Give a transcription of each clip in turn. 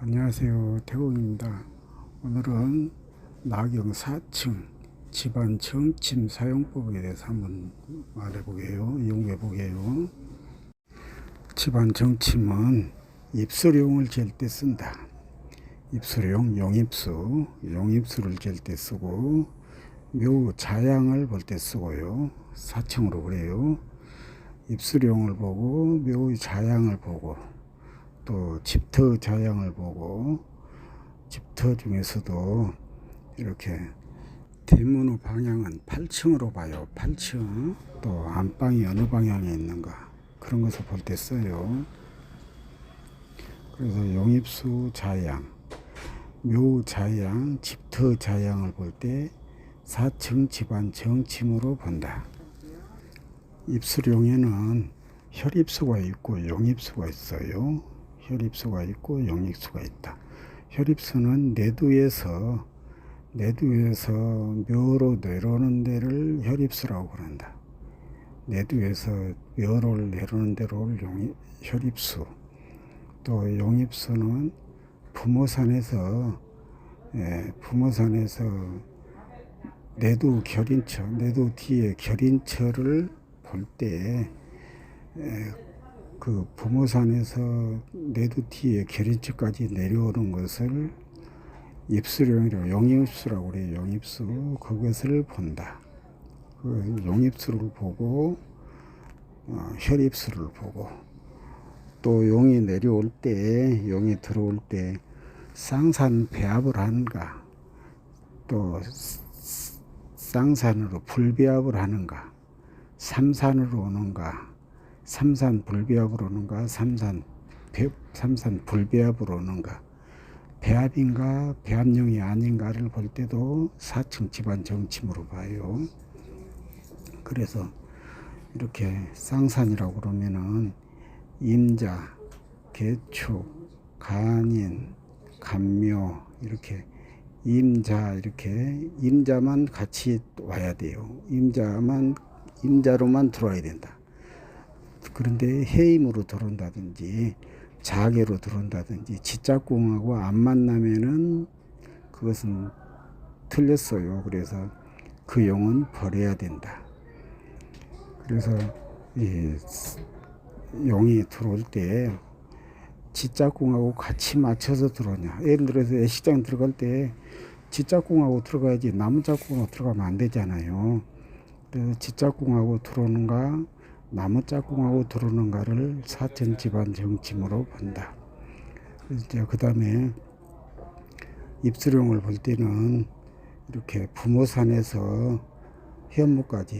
안녕하세요, 태공입니다. 오늘은 나경 4층 집안 정침 사용법에 대해서 한번 이용해 보게요. 집안 정침은 입술용을 잴 때 쓴다. 입술용, 용입술을 잴 때 쓰고, 묘 자양을 볼 때 쓰고요. 4층으로 그래요. 입술용을 보고 묘 자양을 보고, 또 집터 자양을 보고, 집터 중에서도 이렇게 대문의 방향은 8층으로 봐요. 8층. 또 안방이 어느 방향에 있는가, 그런 것을 볼 때 써요. 그래서 용입수 자양, 묘 자양, 집터 자양을 볼 때 4층 집안 정침으로 본다. 입술용에는 혈입수가 있고 용입수가 있어요. 혈입수가 있고 용입수가 있다. 혈입수는 내두에서 묘로 내려오는 데를 혈입수라고 그런다. 내두에서 묘를 내려오는 데를 혈입수. 또 용입수는 부모산에서 내두 뒤에 결인처를 볼 때, 그 부모산에서 내두 뒤에 결인처까지 내려오는 것을 입술용이라고, 용입수라고 그래요. 용입수. 그것을 본다. 그 용입수를 보고, 혈입수를 보고, 또 용이 들어올 때 쌍산 배합을 하는가, 또 쌍산으로 불배합을 하는가, 삼산으로 오는가, 삼산 불배합으로 오는가, 삼산 불배합으로 오는가, 배합인가 배합용이 아닌가를 볼 때도 4층 집안 정침으로 봐요. 그래서 이렇게 쌍산이라고 그러면은 임자, 개축, 간인, 간묘, 이렇게 임자만 같이 와야 돼요. 임자로만 들어와야 된다. 그런데 해임으로 들어온다든지 자계로 들어온다든지 지짝궁하고 안 만나면은 그것은 틀렸어요. 그래서 그 용은 버려야 된다. 그래서 용이 들어올 때 지짝궁하고 같이 맞춰서 들어오냐. 예를 들어서 애식장 들어갈 때 지짝궁하고 들어가야지 나무짝궁하고 들어가면 안 되잖아요. 그래서 지짝궁하고 들어오는가 나무짝궁하고 들어오는가를 4층 집안 정침으로 본다. 이제 그 다음에 입술용을 볼 때는 이렇게 부모산에서 현무장까지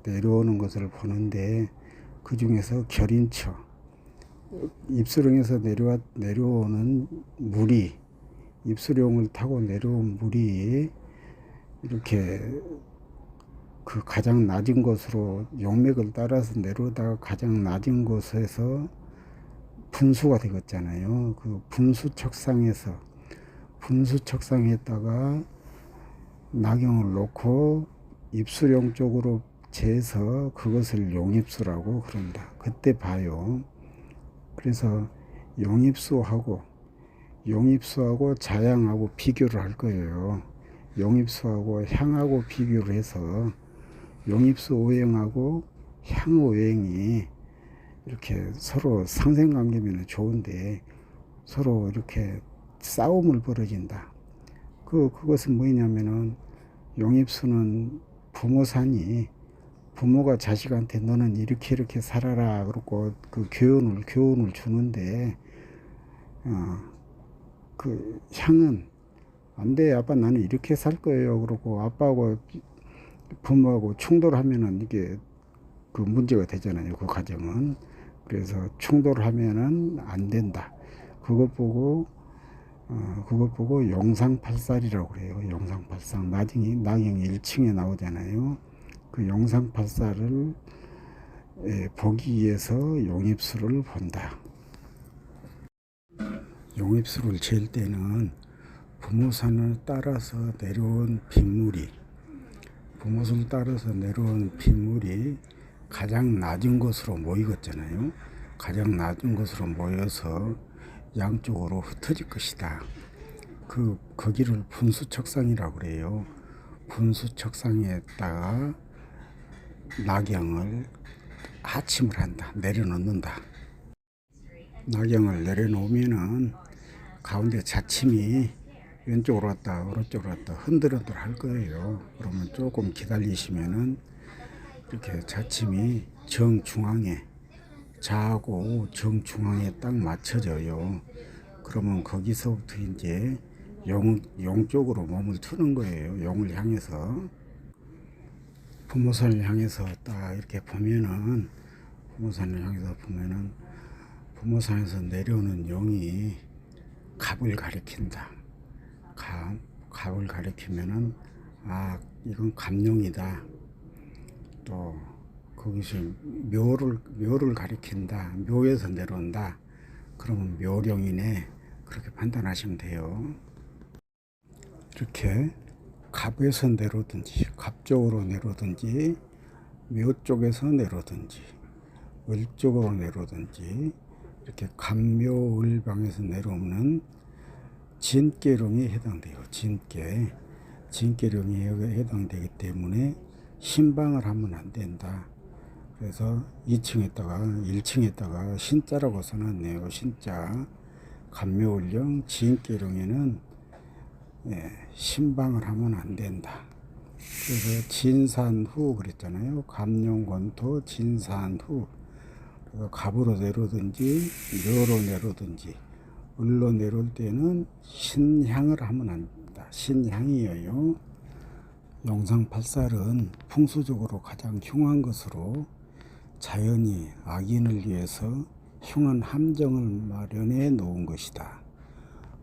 내려오는 것을 보는데, 그 중에서 결인처, 입술용에서 내려오는 물이, 입술용을 타고 내려온 물이 이렇게 그 가장 낮은 곳으로 용맥을 따라서 내려오다가 가장 낮은 곳에서 분수가 되겠잖아요. 그 분수척상에다가 나경을 놓고 입술용 쪽으로 재서 그것을 용입수라고 그런다. 그때 봐요. 그래서 용입수하고 자양하고 비교를 할 거예요. 용입수하고 향하고 비교를 해서 용입수 오행하고 향 오행이 이렇게 서로 상생관계면 좋은데 서로 이렇게 싸움을 벌어진다. 그것은 뭐냐면은 용입수는 부모가 자식한테 너는 이렇게 살아라 그러고 그 교훈을 주는데, 그 향은 안 돼, 아빠 나는 이렇게 살 거예요 그러고 아빠하고 부모하고 충돌하면은 이게 그 문제가 되잖아요. 그 가정은. 그래서 충돌하면은 안 된다. 그것 보고 용상팔살이라고 그래요. 용상팔살. 나경 1층에 나오잖아요. 그 용상팔살을 보기 위해서 용입수를 본다. 용입수를 잴 때는 부모산을 따라서 내려온 빗물이 가장 낮은 곳으로 모이겠잖아요. 가장 낮은 곳으로 모여서 양쪽으로 흩어질 것이다. 거기를 분수척상이라고 그래요. 분수척상에다가 낙영을 하침을 한다. 내려놓는다. 낙영을 내려놓으면은 가운데 자침이 왼쪽으로 왔다 오른쪽으로 왔다 흔들흔들 할 거예요. 그러면 조금 기다리시면은 이렇게 자침이 정중앙에, 좌하고 정중앙에 딱 맞춰져요. 그러면 거기서부터 이제 용 쪽으로 몸을 트는 거예요. 용을 향해서. 부모산을 향해서 딱 이렇게 보면은, 부모산에서 내려오는 용이 갑을 가리킨다. 갑을 가리키면은, 이건 갑룡이다. 또 거기서 묘를 가리킨다. 묘에서 내려온다. 그러면 묘령이네. 그렇게 판단하시면 돼요. 이렇게 갑에서 내려오든지, 갑 쪽으로 내려오든지, 묘 쪽에서 내려오든지, 을 쪽으로 내려오든지, 이렇게 갑묘을방에서 내려오는 진계령에 해당돼요. 진계령에 해당되기 때문에 신방을 하면 안 된다. 그래서 1층에다가 신자라고 써놨네요. 신자. 갑묘을령 진계령에는 신방을 하면 안 된다. 그래서 진산후 그랬잖아요. 갑룡권토 진산후. 그래서 갑으로 내려오든지 묘로 내려오든지 을로 내려올 때는 신향을 하면 안 된다. 신향이에요. 용상팔살은 풍수적으로 가장 흉한 것으로 자연이 악인을 위해서 흉한 함정을 마련해 놓은 것이다.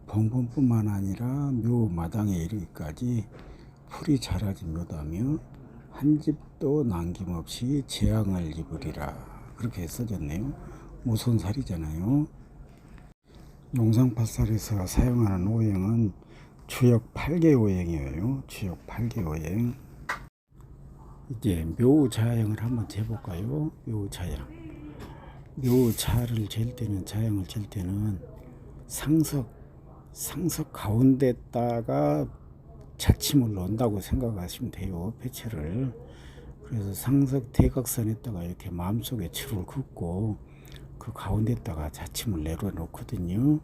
봉분뿐만 아니라 묘 마당에 이르기까지 풀이 자라진 묘다며 한 집도 남김없이 재앙을 입으리라. 그렇게 써졌네요. 무손살이잖아요. 용상팔살에서 사용하는 오행은 주역 8개 오행이에요. 주역 8개 오행. 이제 묘자양을 한번 재볼까요? 묘자양. 묘자를 잴 때는, 자양을 잴 때는 상석 가운데다가 자침을 놓는다고 생각하시면 돼요. 배치를. 그래서 상석 대각선에다가 이렇게 마음속에 줄을 긋고 그 가운데다가 자침을 내려놓거든요.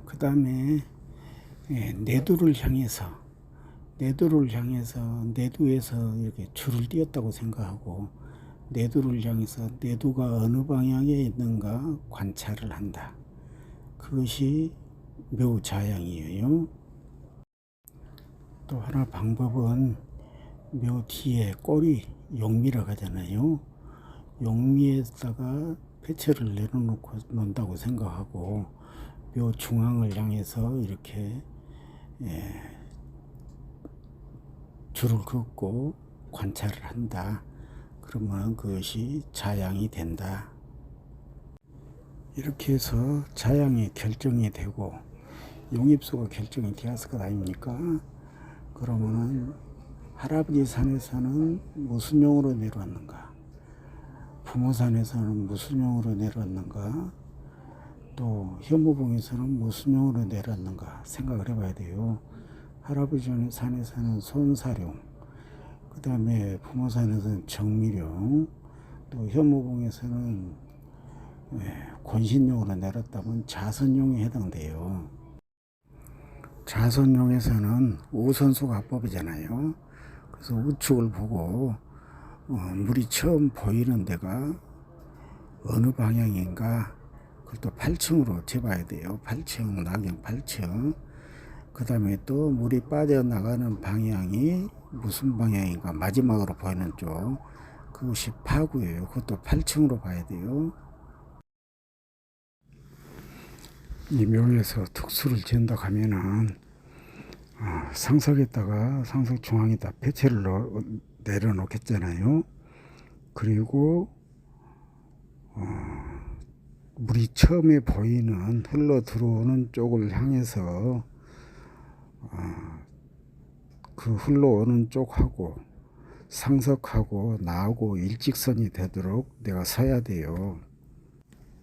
그 다음에 내두를 향해서 내두에서 이렇게 줄을 띄었다고 생각하고 내두를 향해서 내두가 어느 방향에 있는가 관찰을 한다. 그것이 묘자양이에요. 또 하나 방법은 묘 뒤에 꼬리 용미라고 하잖아요. 용미에다가 패치를 내려놓고 논다고 생각하고 묘 중앙을 향해서 이렇게 줄을 긋고 관찰을 한다. 그러면 그것이 자양이 된다. 이렇게 해서 자양이 결정이 되고 용입수가 결정이 되었을 것 아닙니까? 그러면은 할아버지 산에서는 무슨 용으로 내려왔는가? 부모산에서는 무슨 용으로 내려왔는가? 또 현무봉에서는 무슨 용으로 내려왔는가 생각을 해봐야 돼요. 할아버지 산에서는 손사룡, 그 다음에 부모산에서는 정미룡, 또 현무봉에서는 권신용으로 내렸다면 자선용에 해당돼요. 자선용에서는 우선수가 합법이잖아요. 그래서 우측을 보고 물이 처음 보이는 데가 어느 방향인가 그걸 또 8층으로 재봐야 돼요. 8층, 낙영 8층. 그 다음에 또 물이 빠져나가는 방향이 무슨 방향인가 마지막으로 보이는 쪽, 그것이 파구예요. 그것도 8층으로 봐야 돼요. 이 묘에서 특수를 지은다 하면은 상석에다가 상석 중앙에다 배치를 내려놓겠잖아요. 그리고 물이 처음에 보이는 흘러 들어오는 쪽을 향해서 그 흘러오는 쪽하고 상석하고 나하고 일직선이 되도록 내가 서야 돼요.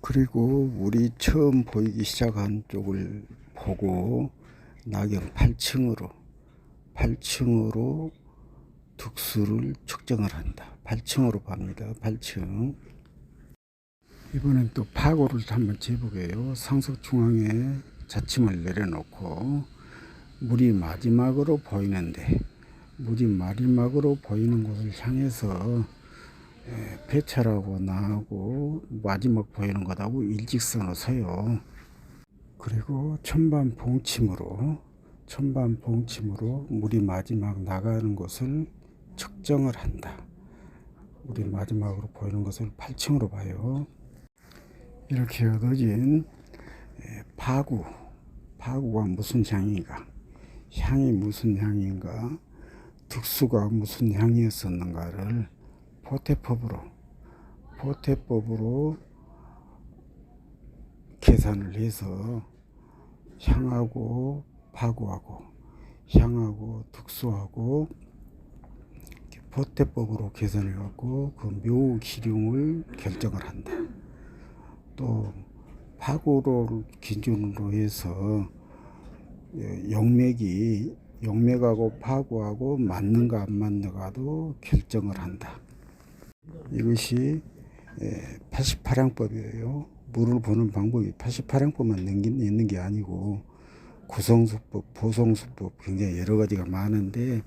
그리고 우리 처음 보이기 시작한 쪽을 보고 낙엽 8층으로 득수를 측정을 한다. 8층으로 봅니다. 8층. 이번엔 또 파고를 한번 재보게요. 상석 중앙에 자침을 내려놓고 물이 마지막으로 보이는 곳을 향해서 배철하고 나하고 마지막 보이는 것하고 일직선으로 서요. 그리고 천반 봉침으로 물이 마지막 나가는 곳을 측정을 한다. 물이 마지막으로 보이는 것을 8층으로 봐요. 이렇게 얻어진 파구가 무슨 향이 무슨 향인가, 득수가 무슨 향이었었는가를 포태법으로 계산을 해서 향하고 파구하고 향하고 득수하고 포태법으로 계산해 갖고 그 묘 기륭을 결정을 한다. 또 파구를 기준으로 해서 용맥하고 파구하고 맞는가 안 맞는가도 결정을 한다. 이것이 88양법이에요. 물을 보는 방법이 88양법만 있는 게 아니고 구성수법, 보성수법 굉장히 여러 가지가 많은데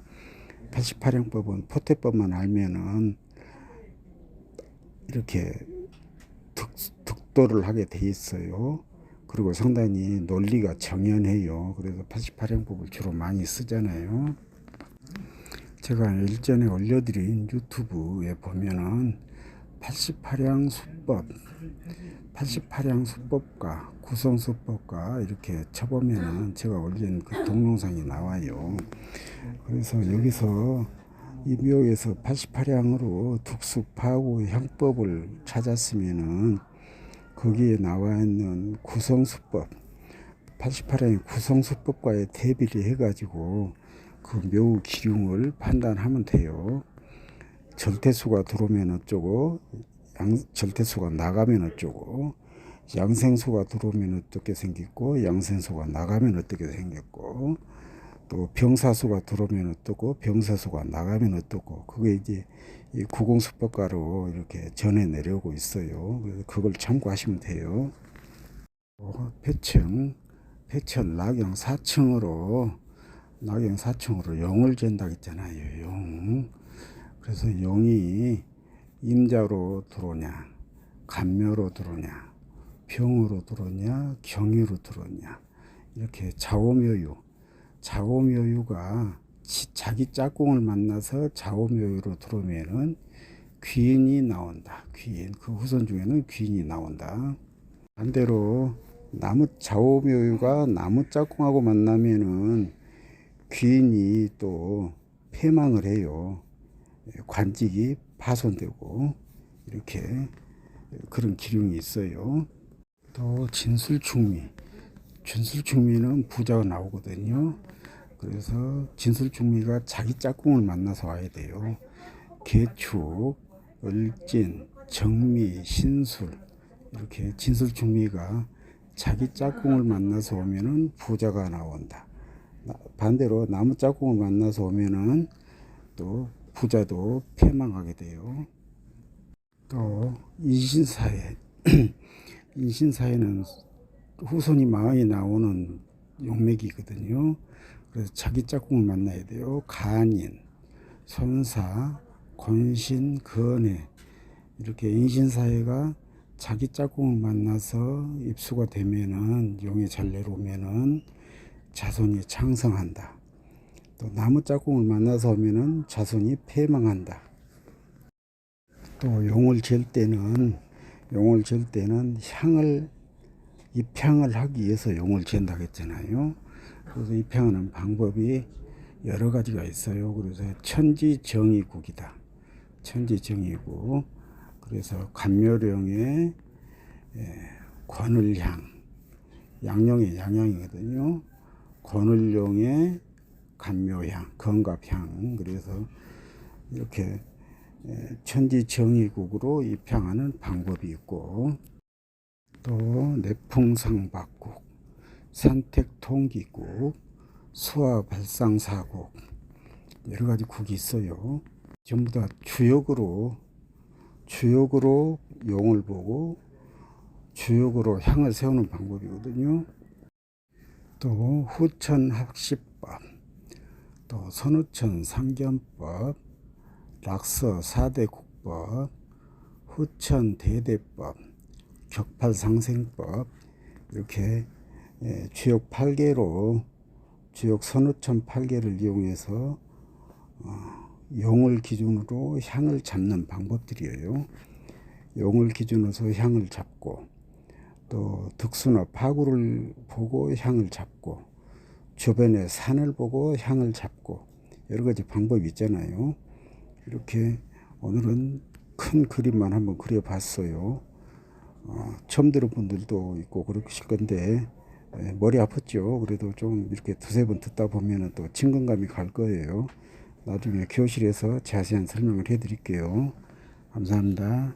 88양법은 포태법만 알면은 이렇게 득도를 하게 돼 있어요. 그리고 상당히 논리가 정연해요. 그래서 88양법을 주로 많이 쓰잖아요. 제가 일전에 올려드린 유튜브에 보면은 88양 수법과 구성수법과 이렇게 쳐보면은 제가 올린 그 동영상이 나와요. 그래서 여기서 이 묘에서 88양으로 득수파구 형법을 찾았으면은 거기에 나와 있는 구성수법, 88양의 구성수법과의 대비를 해가지고 그 묘 기륭을 판단하면 돼요. 절대수가 들어오면 어쩌고, 절대수가 나가면 어쩌고, 양생수가 들어오면 어떻게 생겼고, 양생수가 나가면 어떻게 생겼고, 또 병사수가 들어오면 어떻고, 병사수가 나가면 어떻고, 그게 이제 이 구공수법가로 이렇게 전해 내려오고 있어요. 그래서 그걸 참고하시면 돼요. 배천 낙영 4층으로 용을 잰다 했잖아요. 용. 그래서 용이 임자로 들어오냐, 간묘로 들어오냐, 병으로 들어오냐, 경유로 들어오냐, 이렇게 좌오묘유가 자기 짝꿍을 만나서 좌오묘유로 들어오면은 귀인이 나온다. 그 후손 중에는 귀인이 나온다. 반대로 좌오묘유가 나무 짝꿍하고 만나면은 귀인이 또 패망을 해요. 관직이 파손되고 이렇게 그런 기륭이 있어요. 또 진술충미는 부자가 나오거든요. 그래서 진술충미가 자기 짝꿍을 만나서 와야 돼요. 개축, 을진, 정미, 신술 이렇게 진술충미가 자기 짝꿍을 만나서 오면은 부자가 나온다. 반대로 나무 짝꿍을 만나서 오면은 또 부자도 패망하게 돼요. 또 인신사에는 후손이 많이 나오는 용맥이거든요. 그래서 자기 짝꿍을 만나야 돼요. 간인, 손사, 권신, 건해 이렇게 인신사회가 자기 짝꿍을 만나서 입수가 되면은 용이 잘 내려오면은 자손이 창성한다. 또 나무 짝꿍을 만나서 오면은 자손이 패망한다. 또 용을 잴 때는 입향을 하기 위해서 용을 잰다고 했잖아요. 그래서 입향하는 방법이 여러 가지가 있어요. 그래서 천지정의국이다. 천지정의국. 그래서 간묘령의 권을향, 양령의 양양이거든요. 권을룡의 간묘향, 건갑향. 그래서 이렇게 천지정의국으로 입향하는 방법이 있고, 또 내풍상박국, 산택통기국, 수화발상사국, 여러 가지 국이 있어요. 전부 다 주역으로 용을 보고 주역으로 향을 세우는 방법이거든요. 또 후천학시법, 또 선우천 상견법, 락서 4대 국법, 후천 대대법, 격팔상생법, 이렇게 주역 8개로 주역 선우천 8개를 이용해서 용을 기준으로 향을 잡는 방법들이에요. 용을 기준으로 향을 잡고, 또 득수나 파구를 보고 향을 잡고, 주변의 산을 보고 향을 잡고, 여러 가지 방법이 있잖아요. 이렇게 오늘은 큰 그림만 한번 그려봤어요. 처음 들은 분들도 있고 그러실 건데 머리 아팠죠. 그래도 좀 이렇게 두세 번 듣다 보면 또 친근감이 갈 거예요. 나중에 교실에서 자세한 설명을 해 드릴게요. 감사합니다.